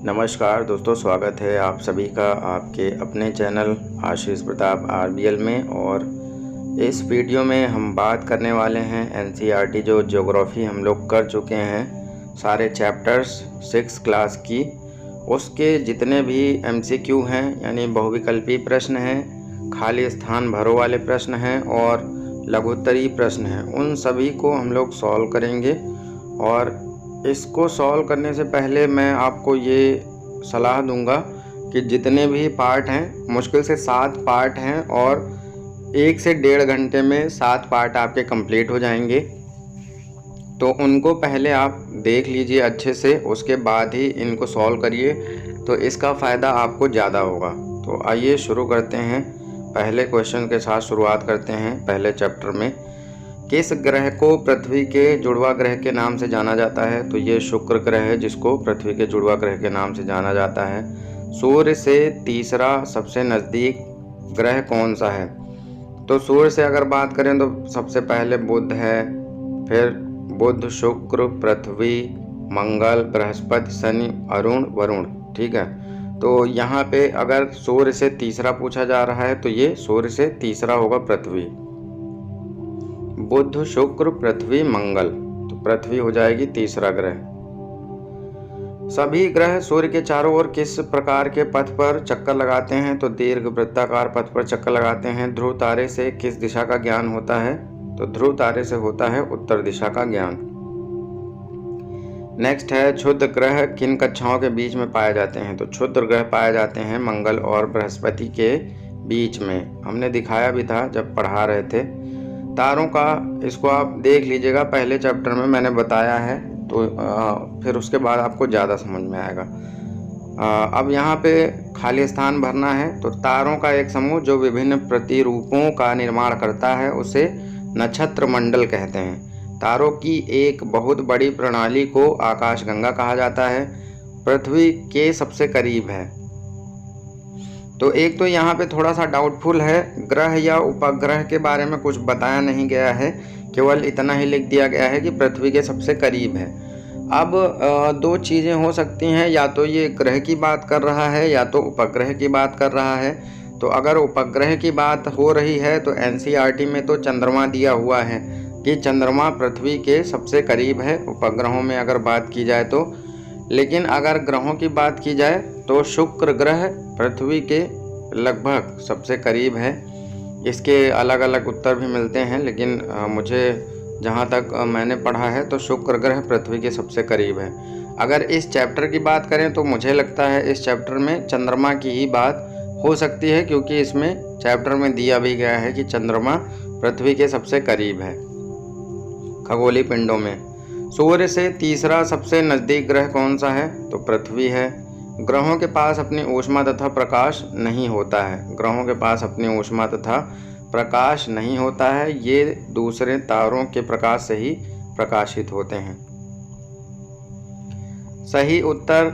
नमस्कार दोस्तों, स्वागत है आप सभी का आपके अपने चैनल आशीष प्रताप आरबीएल में। और इस वीडियो में हम बात करने वाले हैं एनसीईआरटी जो ज्योग्राफी हम लोग कर चुके हैं सारे चैप्टर्स 6 क्लास की, उसके जितने भी एमसीक्यू हैं यानी बहुविकल्पी प्रश्न हैं, खाली स्थान भरो वाले प्रश्न हैं और लघुत्तरीय प्रश्न हैं, उन सभी को हम लोग सॉल्व करेंगे। और इसको सॉल्व करने से पहले मैं आपको ये सलाह दूंगा कि जितने भी पार्ट हैं, मुश्किल से 7 पार्ट हैं और 1 से 1.5 घंटे में 7 पार्ट आपके कंप्लीट हो जाएंगे। तो उनको पहले आप देख लीजिए अच्छे से, उसके बाद ही इनको सॉल्व करिए, तो इसका फ़ायदा आपको ज़्यादा होगा। तो आइए शुरू करते हैं। पहले क्वेश्चन के साथ शुरुआत करते हैं। पहले चैप्टर में किस ग्रह को पृथ्वी के जुड़वा ग्रह के नाम से जाना जाता है? तो ये शुक्र ग्रह है जिसको पृथ्वी के जुड़वा ग्रह के नाम से जाना जाता है। सूर्य से तीसरा सबसे नज़दीक ग्रह कौन सा है? तो सूर्य से अगर बात करें तो सबसे पहले बुध है, फिर बुध, शुक्र, पृथ्वी, मंगल, बृहस्पति, शनि, अरुण, वरुण। ठीक है, तो यहाँ पे अगर सूर्य से तीसरा पूछा जा रहा है तो ये सूर्य से तीसरा होगा पृथ्वी। बुध, शुक्र, पृथ्वी, मंगल, तो पृथ्वी हो जाएगी तीसरा ग्रह। सभी ग्रह सूर्य के चारों ओर किस प्रकार के पथ पर चक्कर लगाते हैं? तो दीर्घ वृत्ताकार पथ पर चक्कर लगाते हैं। ध्रुव तारे से किस दिशा का ज्ञान होता है? तो ध्रुव तारे से होता है उत्तर दिशा का ज्ञान। नेक्स्ट है क्षुद्र ग्रह किन कक्षाओं के बीच में पाए जाते हैं? तो क्षुद्र ग्रह पाए जाते हैं मंगल और बृहस्पति के बीच में। हमने दिखाया भी था जब पढ़ा रहे थे। तारों का इसको आप देख लीजिएगा, पहले चैप्टर में मैंने बताया है, तो फिर उसके बाद आपको ज़्यादा समझ में आएगा। अब यहाँ पे खाली स्थान भरना है। तो तारों का एक समूह जो विभिन्न प्रतिरूपों का निर्माण करता है उसे नक्षत्र मंडल कहते हैं। तारों की एक बहुत बड़ी प्रणाली को आकाशगंगा कहा जाता है। पृथ्वी के सबसे करीब है। तो एक तो यहाँ पे थोड़ा सा डाउटफुल है, ग्रह या उपग्रह के बारे में कुछ बताया नहीं गया है, केवल इतना ही लिख दिया गया है कि पृथ्वी के सबसे करीब है। अब दो चीज़ें हो सकती हैं, या तो ये ग्रह की बात कर रहा है या तो उपग्रह की बात कर रहा है। तो अगर उपग्रह की बात हो रही है तो एनसीईआरटी में तो चंद्रमा दिया हुआ है कि चंद्रमा पृथ्वी के सबसे करीब है उपग्रहों में अगर बात की जाए तो। लेकिन अगर ग्रहों की बात की जाए तो शुक्र ग्रह पृथ्वी के लगभग सबसे करीब है। इसके अलग अलग उत्तर भी मिलते हैं, लेकिन मुझे जहाँ तक मैंने पढ़ा है तो शुक्र ग्रह पृथ्वी के सबसे करीब है। अगर इस चैप्टर की बात करें तो मुझे लगता है इस चैप्टर में चंद्रमा की ही बात हो सकती है, क्योंकि इसमें चैप्टर में दिया भी गया है कि चंद्रमा पृथ्वी के सबसे करीब है खगोलीय पिंडों में। सूर्य से तीसरा सबसे नज़दीक ग्रह कौन सा है? तो पृथ्वी है। ग्रहों के पास अपनी ऊष्मा तथा प्रकाश नहीं होता है। ग्रहों के पास अपनी ऊष्मा तथा प्रकाश नहीं होता है, ये दूसरे तारों के प्रकाश से ही प्रकाशित होते हैं। सही उत्तर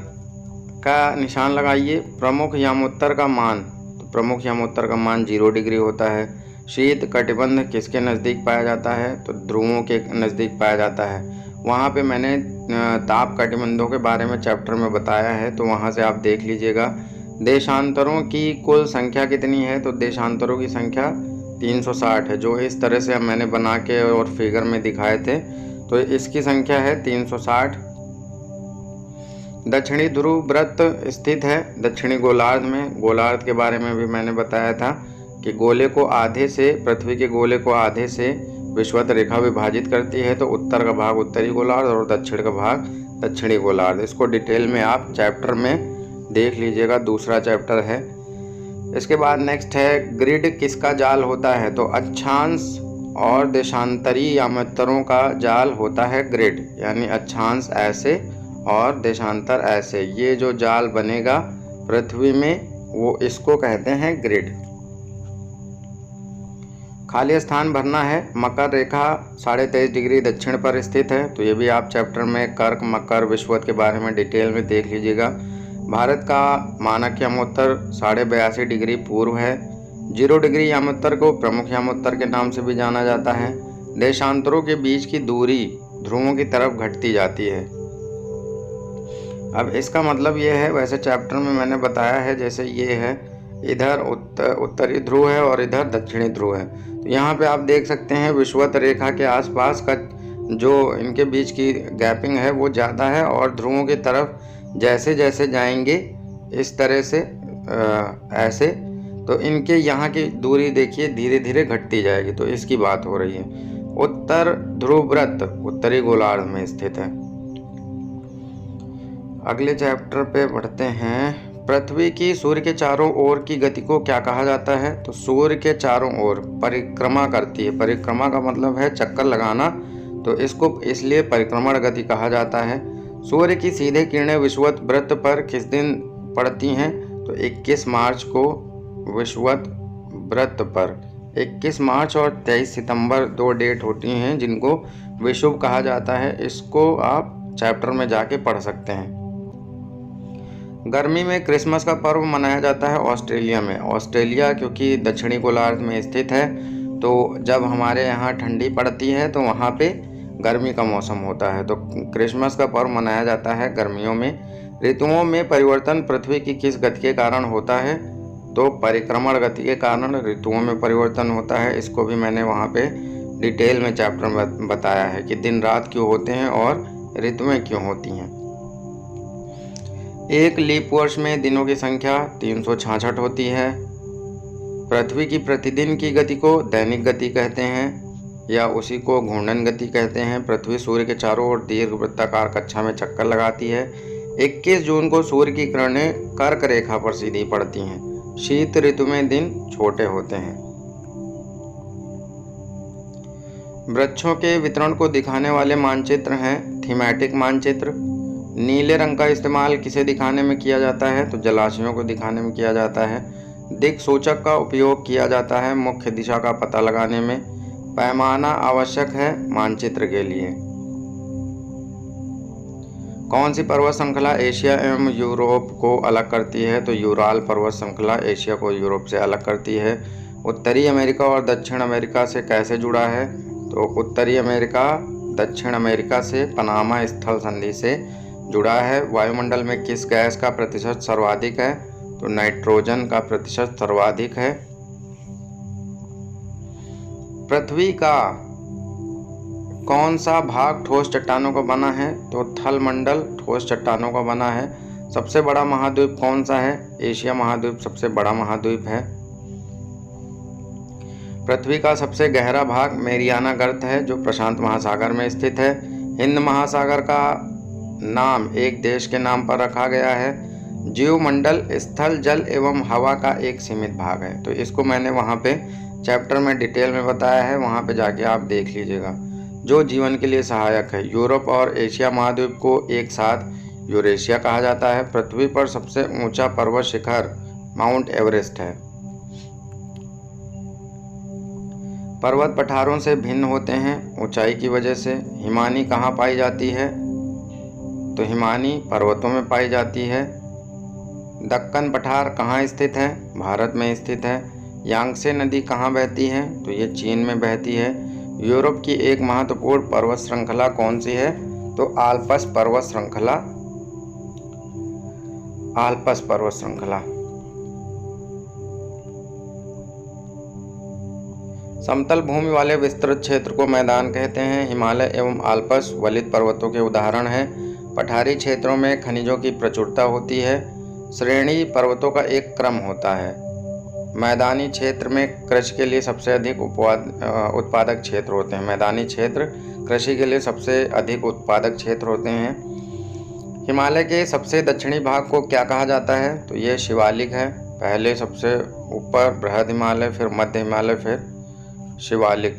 का निशान लगाइए। प्रमुख यामोत्तर का मान, तो प्रमुख यामोत्तर का मान 0 डिग्री होता है। शीत कटिबंध किसके नज़दीक पाया जाता है? तो ध्रुवों के नज़दीक पाया जाता है। वहाँ पे मैंने ताप कटिबंधों के बारे में चैप्टर में बताया है, तो वहाँ से आप देख लीजिएगा। देशांतरों की कुल संख्या कितनी है? तो देशांतरों की संख्या 360 है, जो इस तरह से मैंने बना के और फिगर में दिखाए थे। तो इसकी संख्या है 360। दक्षिणी ध्रुव वृत्त स्थित है दक्षिणी गोलार्ध में। गोलार्ध के बारे में भी मैंने बताया था कि गोले को आधे से, पृथ्वी के गोले को आधे से विषुवत रेखा विभाजित करती है। तो उत्तर का भाग उत्तरी गोलार्ध और दक्षिण का भाग दक्षिणी गोलार्ध। इसको डिटेल में आप चैप्टर में देख लीजिएगा, दूसरा चैप्टर है। इसके बाद नेक्स्ट है ग्रिड किसका जाल होता है? तो अक्षांश और देशांतरी यामोत्तरों का जाल होता है ग्रिड, यानी अक्षांश ऐसे और देशांतर ऐसे, ये जो जाल बनेगा पृथ्वी में वो इसको कहते हैं ग्रिड। खाली स्थान भरना है। मकर रेखा 23.5 डिग्री दक्षिण पर स्थित है, तो ये भी आप चैप्टर में कर्क, मकर, विषुवत के बारे में डिटेल में देख लीजिएगा। भारत का मानक यामोत्तर 82.5 डिग्री पूर्व है। 0 डिग्री यामोत्तर को प्रमुख यामोत्तर के नाम से भी जाना जाता है। देशांतरों के बीच की दूरी ध्रुवों की तरफ घटती जाती है। अब इसका मतलब ये है, वैसे चैप्टर में मैंने बताया है, जैसे ये है इधर उत्तरी ध्रुव है और इधर दक्षिणी ध्रुव है। तो यहाँ पे आप देख सकते हैं विषुवत रेखा के आसपास का जो इनके बीच की गैपिंग है वो ज़्यादा है, और ध्रुवों की तरफ जैसे जैसे जाएंगे इस तरह से ऐसे, तो इनके यहाँ की दूरी देखिए धीरे धीरे घटती जाएगी। तो इसकी बात हो रही है। उत्तर ध्रुव व्रत उत्तरी गोलार्ध में स्थित है। अगले चैप्टर पे बढ़ते हैं। पृथ्वी की सूर्य के चारों ओर की गति को क्या कहा जाता है? तो सूर्य के चारों ओर परिक्रमा करती है। परिक्रमा का मतलब है चक्कर लगाना, तो इसको इसलिए परिक्रमण गति कहा जाता है। सूर्य की सीधे किरणें विषुवत व्रत पर किस दिन पड़ती हैं? तो 21 मार्च को विषुवत व्रत पर 21 मार्च और 23 सितंबर 2 डेट होती हैं जिनको विषुव कहा जाता है। इसको आप चैप्टर में जाके पढ़ सकते हैं। गर्मी में क्रिसमस का पर्व मनाया जाता है ऑस्ट्रेलिया में। ऑस्ट्रेलिया क्योंकि दक्षिणी गोलार्ध में स्थित है, तो जब हमारे यहाँ ठंडी पड़ती है तो वहाँ पे गर्मी का मौसम होता है, तो क्रिसमस का पर्व मनाया जाता है गर्मियों में। ऋतुओं में परिवर्तन पृथ्वी की किस गति के कारण होता है? तो परिक्रमण गति के कारण ऋतुओं में परिवर्तन होता है। इसको भी मैंने वहाँ पे डिटेल में चैप्टर में बताया है कि दिन रात क्यों होते हैं और ऋतुएं क्यों होती हैं। एक लीप वर्ष में दिनों की संख्या 366 होती है। पृथ्वी की प्रतिदिन की गति को दैनिक गति कहते हैं या उसी को घूर्णन गति कहते हैं। पृथ्वी सूर्य के चारों ओर दीर्घ वृत्ताकार कक्षा में चक्कर लगाती है। 21 जून को सूर्य की किरणें कर्क रेखा पर सीधी पड़ती हैं। शीत ऋतु में दिन छोटे होते हैं। वृक्षों के वितरण को दिखाने वाले मानचित्र हैं थीमैटिक मानचित्र। नीले रंग का इस्तेमाल किसे दिखाने में किया जाता है? तो जलाशयों को दिखाने में किया जाता है। दिक्सूचक का उपयोग किया जाता है मुख्य दिशा का पता लगाने में। पैमाना आवश्यक है मानचित्र के लिए। कौन सी पर्वत श्रृंखला एशिया एवं यूरोप को अलग करती है? तो यूराल पर्वत श्रृंखला एशिया को यूरोप से अलग करती है। उत्तरी अमेरिका और दक्षिण अमेरिका से कैसे जुड़ा है? तो उत्तरी अमेरिका दक्षिण अमेरिका से पनामा स्थल संधि से जुड़ा है। वायुमंडल में किस गैस का प्रतिशत सर्वाधिक है? तो नाइट्रोजन का प्रतिशत सर्वाधिक है। पृथ्वी का कौन सा भाग ठोस चट्टानों का बना है? तो थल मंडल ठोस चट्टानों का बना है। सबसे बड़ा महाद्वीप कौन सा है? एशिया महाद्वीप सबसे बड़ा महाद्वीप है। पृथ्वी का सबसे गहरा भाग मेरियाना गर्त है जो प्रशांत महासागर में स्थित है। हिंद महासागर का नाम एक देश के नाम पर रखा गया है। जीवमंडल स्थल जल एवं हवा का एक सीमित भाग है। तो इसको मैंने वहाँ पे चैप्टर में डिटेल में बताया है, वहाँ पे जाके आप देख लीजिएगा। जो जीवन के लिए सहायक है। यूरोप और एशिया महाद्वीप को एक साथ यूरेशिया कहा जाता है। पृथ्वी पर सबसे ऊंचा पर्वत शिखर माउंट एवरेस्ट है। पर्वत पठारों से भिन्न होते हैं ऊंचाई की वजह से। हिमानी कहाँ पाई जाती है? तो हिमानी पर्वतों में पाई जाती है। दक्कन पठार कहाँ स्थित है? भारत में स्थित है। यांगसे नदी कहाँ बहती है? तो ये चीन में बहती है। यूरोप की एक महत्वपूर्ण पर्वत श्रृंखला कौन सी है? तो आल्प्स पर्वत श्रृंखला। आल्प्स पर्वत श्रृंखला। समतल भूमि वाले विस्तृत क्षेत्र को मैदान कहते हैं। हिमालय एवं आल्प्स वलित पर्वतों के उदाहरण हैं। पठारी क्षेत्रों में खनिजों की प्रचुरता होती है। श्रेणी पर्वतों का एक क्रम होता है। मैदानी क्षेत्र में कृषि के लिए सबसे अधिक उत्पादक क्षेत्र होते हैं। मैदानी क्षेत्र कृषि के लिए सबसे अधिक उत्पादक क्षेत्र होते हैं। हिमालय के सबसे दक्षिणी भाग को क्या कहा जाता है? तो ये शिवालिक है। पहले सबसे ऊपर बृहद हिमालय, फिर मध्य हिमालय, फिर शिवालिक।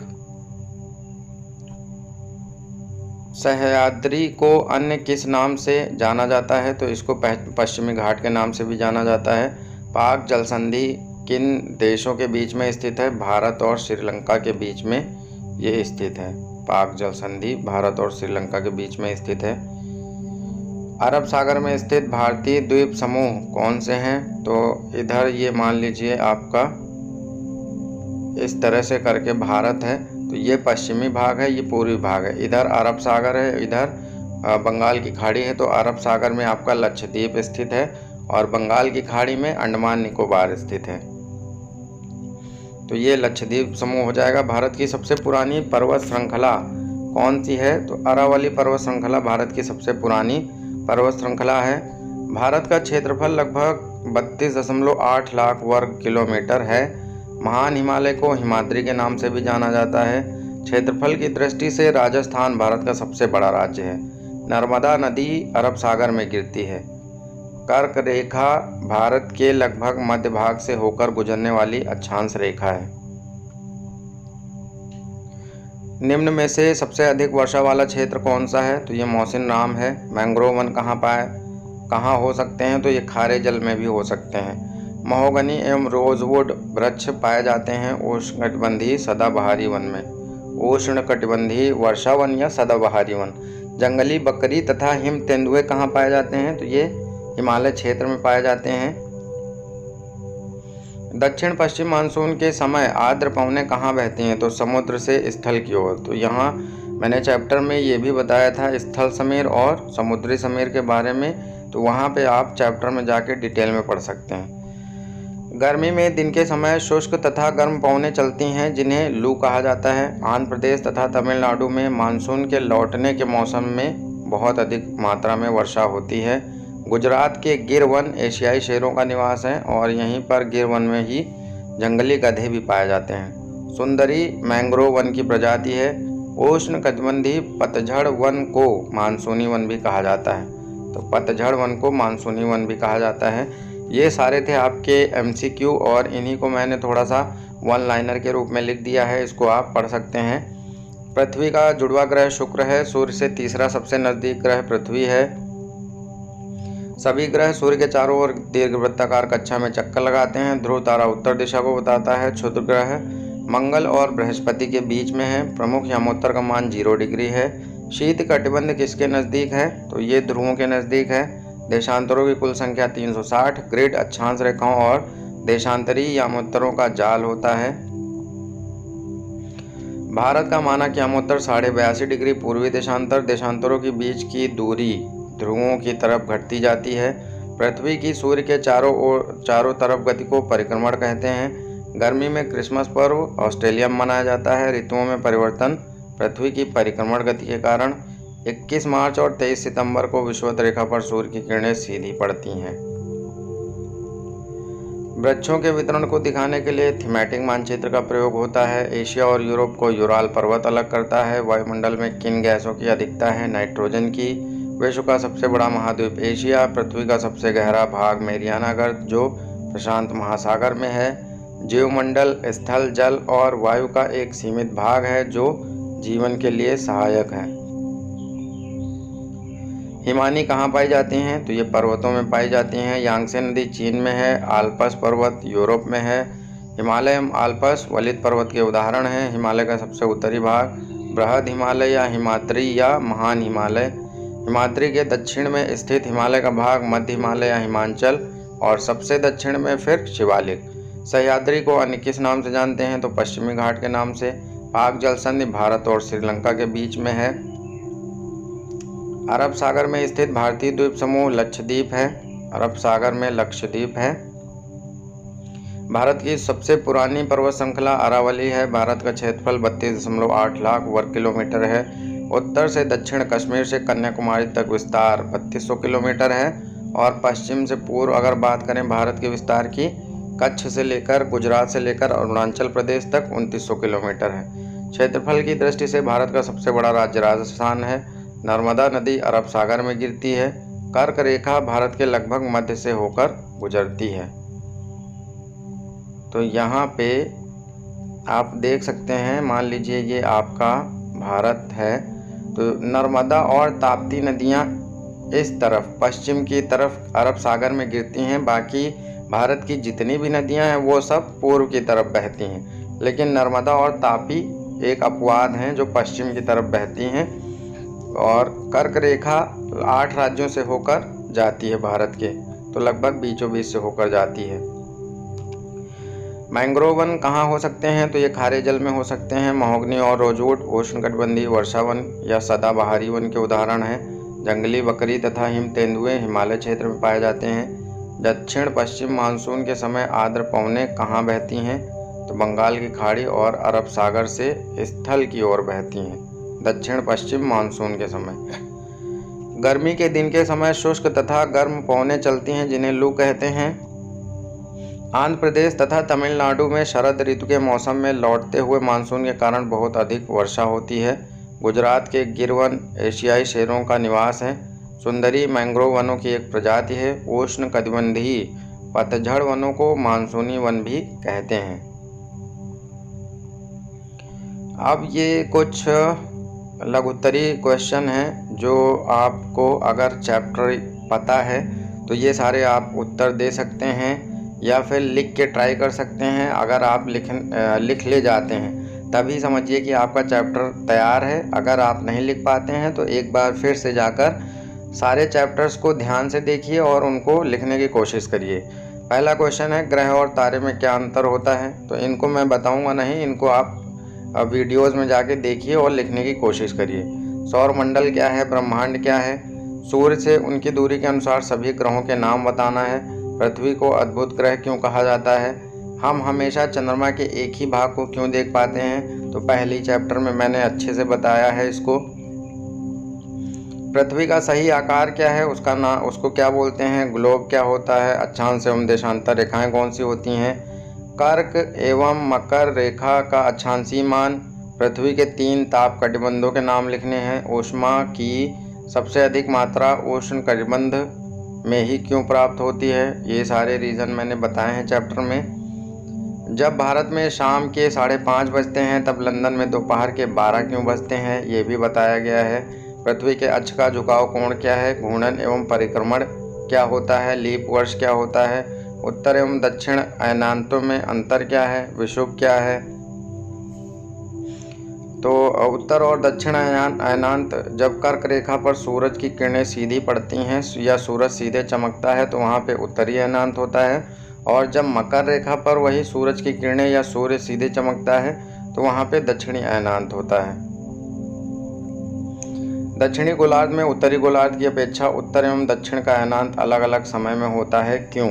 सह्याद्री को अन्य किस नाम से जाना जाता है? तो इसको पश्चिमी घाट के नाम से भी जाना जाता है। पाक जल संधि किन देशों के बीच में स्थित है? भारत और श्रीलंका के बीच में ये स्थित है। पाक जल संधि भारत और श्रीलंका के बीच में स्थित है। अरब सागर में स्थित भारतीय द्वीप समूह कौन से हैं? तो इधर ये मान लीजिए आपका इस तरह से करके भारत है, तो ये पश्चिमी भाग है, ये पूर्वी भाग है। इधर अरब सागर है, इधर बंगाल की खाड़ी है, तो अरब सागर में आपका लक्षद्वीप स्थित है और बंगाल की खाड़ी में अंडमान निकोबार स्थित है। तो ये लक्षद्वीप समूह हो जाएगा। भारत की सबसे पुरानी पर्वत श्रृंखला कौन सी है? तो अरावली पर्वत श्रृंखला भारत की सबसे पुरानी पर्वत श्रृंखला है। भारत का क्षेत्रफल लगभग 32.8 लाख वर्ग किलोमीटर है। महान हिमालय को हिमाद्री के नाम से भी जाना जाता है। क्षेत्रफल की दृष्टि से राजस्थान भारत का सबसे बड़ा राज्य है। नर्मदा नदी अरब सागर में गिरती है। कर्क रेखा भारत के लगभग मध्य भाग से होकर गुजरने वाली अक्षांश रेखा है। निम्न में से सबसे अधिक वर्षा वाला क्षेत्र कौन सा है? तो ये मौसिन राम है। मैंग्रोव वन कहाँ हो सकते हैं? तो ये खारे जल में भी हो सकते हैं। महोगनी एवं रोजवुड वृक्ष पाए जाते हैं उष्णकटिबंधीय सदाबहारी वन में। उष्णकटिबंधीय वर्षा वन या सदाबहारी वन। जंगली बकरी तथा हिम तेंदुए कहाँ पाए जाते हैं? तो ये हिमालय क्षेत्र में पाए जाते हैं। दक्षिण पश्चिम मानसून के समय आर्द्र पवनें कहाँ बहती हैं? तो समुद्र से स्थल की ओर। तो यहाँ मैंने चैप्टर में ये भी बताया था स्थल समीर और समुद्री समीर के बारे में, तो वहाँ पे आप चैप्टर में जाके डिटेल में पढ़ सकते हैं। गर्मी में दिन के समय शुष्क तथा गर्म पवनें चलती हैं जिन्हें लू कहा जाता है। आंध्र प्रदेश तथा तमिलनाडु में मानसून के लौटने के मौसम में बहुत अधिक मात्रा में वर्षा होती है। गुजरात के गिर वन एशियाई शेरों का निवास है और यहीं पर गिर वन में ही जंगली गधे भी पाए जाते हैं। सुंदरी मैंग्रोव वन की प्रजाति है। उष्णकटिबंधीय पतझड़ वन को मानसूनी वन भी कहा जाता है। तो पतझड़ वन को मानसूनी वन भी कहा जाता है। ये सारे थे आपके MCQ और इन्हीं को मैंने थोड़ा सा वन लाइनर के रूप में लिख दिया है, इसको आप पढ़ सकते हैं। पृथ्वी का जुड़वा ग्रह शुक्र है। सूर्य से तीसरा सबसे नज़दीक ग्रह पृथ्वी है। सभी ग्रह सूर्य के चारों ओर दीर्घवृत्ताकार कक्षा में चक्कर लगाते हैं। ध्रुव तारा उत्तर दिशा को बताता है। क्षुद्र ग्रह मंगल और बृहस्पति के बीच में है। प्रमुख यामोत्तर का मान 0 डिग्री है। शीत कटिबंध किसके नज़दीक है? तो ये ध्रुवों के नज़दीक है। देशांतरों की कुल संख्या 360। ग्रिड अक्षांश रेखाओं और देशांतरी यामोत्तरों का जाल होता है। भारत का मानक यामोत्तर 82.5 डिग्री पूर्वी देशांतर। देशांतरों के बीच की दूरी ध्रुवों की तरफ घटती जाती है। पृथ्वी की सूर्य के चारों तरफ गति को परिक्रमण कहते हैं। गर्मी में क्रिसमस पर्व ऑस्ट्रेलिया में मनाया जाता है। ऋतुओं में परिवर्तन पृथ्वी की परिक्रमण गति के कारण 21 मार्च और 23 सितंबर को विषुवत रेखा पर सूर्य की किरणें सीधी पड़ती हैं। वृक्षों के वितरण को दिखाने के लिए थीमेटिक मानचित्र का प्रयोग होता है। एशिया और यूरोप को यूराल पर्वत अलग करता है। वायुमंडल में किन गैसों की अधिकता है? नाइट्रोजन की। विश्व का सबसे बड़ा महाद्वीप एशिया। पृथ्वी का सबसे गहरा भाग मैरियाना गर्त जो प्रशांत महासागर में है। जीवमंडल स्थल, जल और वायु का एक सीमित भाग है जो जीवन के लिए सहायक है। हिमानी कहाँ पाई जाती हैं? तो ये पर्वतों में पाई जाती हैं। यांगत्से नदी चीन में है। आल्प्स पर्वत यूरोप में है। हिमालय एवं आल्प्स वलित पर्वत के उदाहरण हैं। हिमालय का सबसे उत्तरी भाग बृहद हिमालय या हिमाद्री या महान हिमालय। हिमाद्री के दक्षिण में स्थित हिमालय का भाग मध्य हिमालय या हिमांचल और सबसे दक्षिण में फिर शिवालिक। सह्याद्री को अन्य किस नाम से जानते हैं? तो पश्चिमी घाट के नाम से। पाक जल संधि भारत और श्रीलंका के बीच में है। अरब सागर में स्थित भारतीय द्वीप समूह लक्षद्वीप है। अरब सागर में लक्षद्वीप है। भारत की सबसे पुरानी पर्वत श्रृंखला अरावली है। भारत का क्षेत्रफल 32.8 लाख वर्ग किलोमीटर है। उत्तर से दक्षिण कश्मीर से कन्याकुमारी तक विस्तार 3200 किलोमीटर है और पश्चिम से पूर्व अगर बात करें भारत के विस्तार की, कच्छ से लेकर गुजरात से लेकर अरुणाचल प्रदेश तक 2900 किलोमीटर है। क्षेत्रफल की दृष्टि से भारत का सबसे बड़ा राज्य राजस्थान है। नर्मदा नदी अरब सागर में गिरती है। कर्क रेखा भारत के लगभग मध्य से होकर गुजरती है। तो यहाँ पे आप देख सकते हैं, मान लीजिए ये आपका भारत है, तो नर्मदा और ताप्ती नदियाँ इस तरफ पश्चिम की तरफ अरब सागर में गिरती हैं। बाकी भारत की जितनी भी नदियाँ हैं वो सब पूर्व की तरफ बहती हैं, लेकिन नर्मदा और तापी एक अपवाद हैं जो पश्चिम की तरफ बहती हैं। और कर्क रेखा 8 राज्यों से होकर जाती है भारत के, तो लगभग बीचों बीच से होकर जाती है। मैंग्रोव वन कहाँ हो सकते हैं? तो ये खारे जल में हो सकते हैं। महोगनी और रोजवुड उष्णकटिबंधीय वर्षावन या सदाबहारी वन के उदाहरण हैं। जंगली बकरी तथा हिम तेंदुए हिमालय क्षेत्र में पाए जाते हैं। दक्षिण पश्चिम मानसून के समय आर्द्र पवनें कहाँ बहती हैं? तो बंगाल की खाड़ी और अरब सागर से स्थल की ओर बहती हैं दक्षिण पश्चिम मानसून के समय। गर्मी के दिन के समय शुष्क तथा गर्म पवनें चलती हैं जिन्हें लू कहते हैं। आंध्र प्रदेश तथा तमिलनाडु में शरद ऋतु के मौसम में लौटते हुए मानसून के कारण बहुत अधिक वर्षा होती है। गुजरात के गिर वन एशियाई शेरों का निवास है। सुंदरी मैंग्रोव वनों की एक प्रजाति है। उष्ण कटिबंधीय पतझड़ वनों को मानसूनी वन भी कहते हैं। अब ये कुछ लघुत्तरी क्वेश्चन हैं जो आपको अगर चैप्टर पता है तो ये सारे आप उत्तर दे सकते हैं या फिर लिख के ट्राई कर सकते हैं। अगर आप लिख ले जाते हैं तभी समझिए कि आपका चैप्टर तैयार है। अगर आप नहीं लिख पाते हैं तो एक बार फिर से जाकर सारे चैप्टर्स को ध्यान से देखिए और उनको लिखने की कोशिश करिए। पहला क्वेश्चन है, ग्रह और तारे में क्या अंतर होता है? तो इनको मैं बताऊंगा नहीं, इनको आप वीडियोज़ में जाके देखिए और लिखने की कोशिश करिए। सौरमंडल क्या है? ब्रह्मांड क्या है? सूर्य से उनकी दूरी के अनुसार सभी ग्रहों के नाम बताना है। पृथ्वी को अद्भुत ग्रह क्यों कहा जाता है? हम हमेशा चंद्रमा के एक ही भाग को क्यों देख पाते हैं? तो पहले चैप्टर में मैंने अच्छे से बताया है इसको। पृथ्वी का सही आकार क्या है? उसको क्या बोलते हैं? ग्लोब क्या होता है? अक्षांश एवं देशांतर रेखाएं कौन सी होती हैं? कर्क एवं मकर रेखा का अक्षांशीय मान। पृथ्वी के 3 ताप कटिबंधों के नाम लिखने हैं। ऊष्मा की सबसे अधिक मात्रा उष्ण कटिबंध में ही क्यों प्राप्त होती है? ये सारे रीज़न मैंने बताए हैं चैप्टर में। जब भारत में शाम के 5:30 बजते हैं तब लंदन में दोपहर के 12 क्यों बजते हैं? ये भी बताया गया है। पृथ्वी के अक्ष का झुकाव कोण क्या है? घूर्णन एवं परिक्रमण क्या होता है? लीप वर्ष क्या होता है? उत्तर एवं दक्षिण अयनांतों में अंतर क्या है? विषुव क्या है? तो उत्तर और दक्षिण अयनांत, जब कर्क रेखा पर सूरज की किरणें सीधी पड़ती हैं या सूरज सीधे चमकता है तो वहाँ पे उत्तरी अयनांत होता है, और जब मकर रेखा पर वही सूरज की किरणें या सूर्य सीधे चमकता है तो वहाँ पे दक्षिणी अयनांत होता है। दक्षिणी गोलार्ध में उत्तरी गोलार्ध की अपेक्षा उत्तर एवं दक्षिण का अयनांत अलग अलग समय में होता है, क्यों?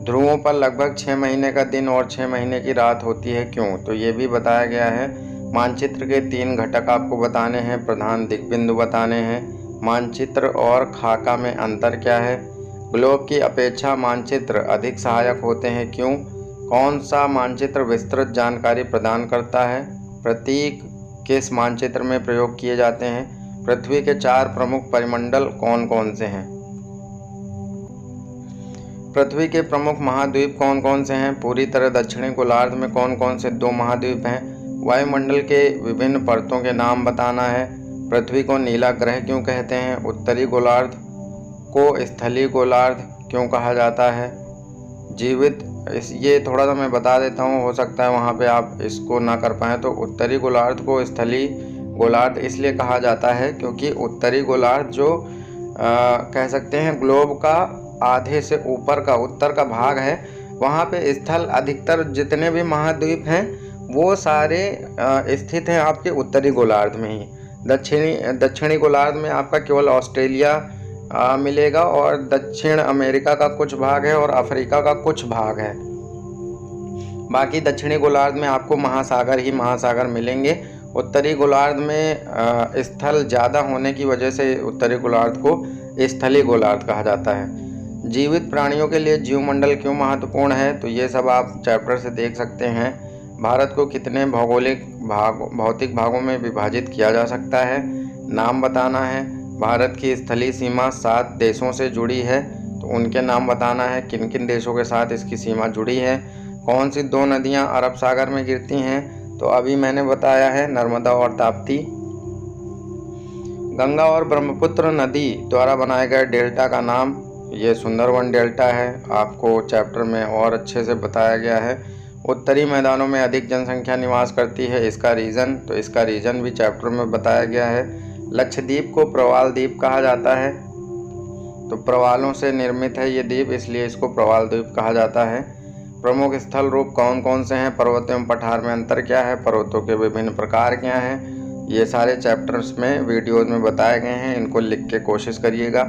ध्रुवों पर लगभग 6 महीने का दिन और 6 महीने की रात होती है, क्यों? तो ये भी बताया गया है। मानचित्र के 3 घटक आपको बताने हैं, प्रधान दिक्बिंदु बताने हैं। मानचित्र और खाका में अंतर क्या है? ग्लोब की अपेक्षा मानचित्र अधिक सहायक होते हैं, क्यों? कौन सा मानचित्र विस्तृत जानकारी प्रदान करता है? प्रतीक किस मानचित्र में प्रयोग किए जाते हैं? पृथ्वी के 4 प्रमुख परिमंडल कौन कौन से हैं? पृथ्वी के प्रमुख महाद्वीप कौन कौन से हैं? पूरी तरह दक्षिणी गोलार्ध में कौन कौन से 2 महाद्वीप हैं? वायुमंडल के विभिन्न परतों के नाम बताना है। पृथ्वी को नीला ग्रह क्यों कहते हैं? उत्तरी गोलार्ध को स्थलीय गोलार्ध क्यों कहा जाता है? जीवित, ये थोड़ा सा मैं बता देता हूँ, हो सकता है वहाँ पे आप इसको ना कर पाएँ। तो उत्तरी गोलार्ध को स्थलीय गोलार्ध इसलिए कहा जाता है क्योंकि उत्तरी गोलार्ध जो कह सकते हैं ग्लोब का आधे से ऊपर का उत्तर का भाग है, वहाँ पे स्थल अधिकतर जितने भी महाद्वीप हैं वो सारे स्थित हैं आपके उत्तरी गोलार्ध में ही। दक्षिणी गोलार्ध में आपका केवल ऑस्ट्रेलिया मिलेगा और दक्षिण अमेरिका का कुछ भाग है और अफ्रीका का कुछ भाग है। बाकी दक्षिणी गोलार्ध में आपको महासागर ही महासागर मिलेंगे। उत्तरी गोलार्ध में स्थल ज़्यादा होने की वजह से उत्तरी गोलार्ध को स्थलीय गोलार्ध कहा जाता है। जीवित प्राणियों के लिए जीवमंडल क्यों महत्वपूर्ण है? तो ये सब आप चैप्टर से देख सकते हैं। भारत को कितने भौतिक भागों में विभाजित किया जा सकता है? नाम बताना है। भारत की स्थलीय सीमा 7 देशों से जुड़ी है, तो उनके नाम बताना है। किन किन देशों के साथ इसकी सीमा जुड़ी है? कौन सी 2 नदियां अरब सागर में गिरती हैं? तो अभी मैंने बताया है, नर्मदा और ताप्ती। गंगा और ब्रह्मपुत्र नदी द्वारा बनाए गए डेल्टा का नाम, ये सुंदरवन डेल्टा है। आपको चैप्टर में और अच्छे से बताया गया है। उत्तरी मैदानों में अधिक जनसंख्या निवास करती है, इसका रीज़न, तो इसका रीज़न भी चैप्टर में बताया गया है। लक्षद्वीप को प्रवाल द्वीप कहा जाता है, तो प्रवालों से निर्मित है ये द्वीप, इसलिए इसको प्रवाल द्वीप कहा जाता है। प्रमुख स्थल रूप कौन कौन से हैं? पर्वत एवं पठार में अंतर क्या है? पर्वतों के विभिन्न प्रकार क्या हैं? ये सारे चैप्टर्स में वीडियोज़ में बताए गए हैं, इनको लिख के कोशिश करिएगा।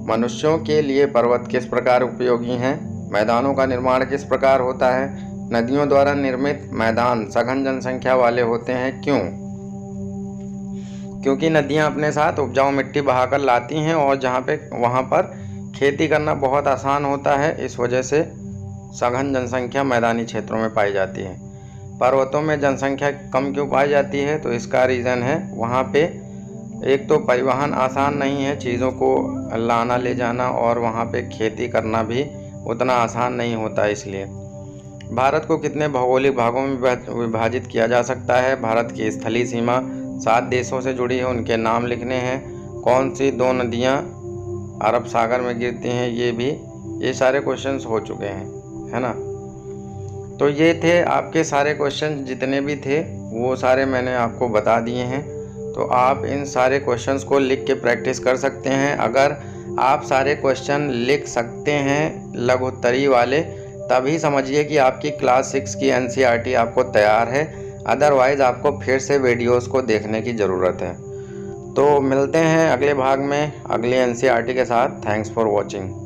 मनुष्यों के लिए पर्वत किस प्रकार उपयोगी हैं, मैदानों का निर्माण किस प्रकार होता है, नदियों द्वारा निर्मित मैदान सघन जनसंख्या वाले होते हैं क्यों? क्योंकि नदियां अपने साथ उपजाऊ मिट्टी बहाकर लाती हैं और वहाँ पर खेती करना बहुत आसान होता है, इस वजह से सघन जनसंख्या मैदानी क्षेत्रों में पाई जाती है। पर्वतों में जनसंख्या कम क्यों पाई जाती है? तो इसका रीज़न है वहाँ पे एक तो परिवहन आसान नहीं है, चीज़ों को लाना ले जाना, और वहाँ पे खेती करना भी उतना आसान नहीं होता। इसलिए भारत को कितने भौगोलिक भागों में विभाजित किया जा सकता है? भारत की स्थलीय सीमा 7 देशों से जुड़ी है, उनके नाम लिखने हैं। कौन सी 2 नदियाँ अरब सागर में गिरती हैं? ये सारे क्वेश्चंस हो चुके हैं, है ना। तो ये थे आपके सारे क्वेश्चन, जितने भी थे वो सारे मैंने आपको बता दिए हैं। तो आप इन सारे क्वेश्चंस को लिख के प्रैक्टिस कर सकते हैं। अगर आप सारे क्वेश्चन लिख सकते हैं लघुत्तरी वाले, तभी समझिए कि आपकी क्लास 6 की NCERT आपको तैयार है, अदरवाइज़ आपको फिर से वीडियोस को देखने की ज़रूरत है। तो मिलते हैं अगले भाग में अगले NCERT के साथ। Thanks for watching.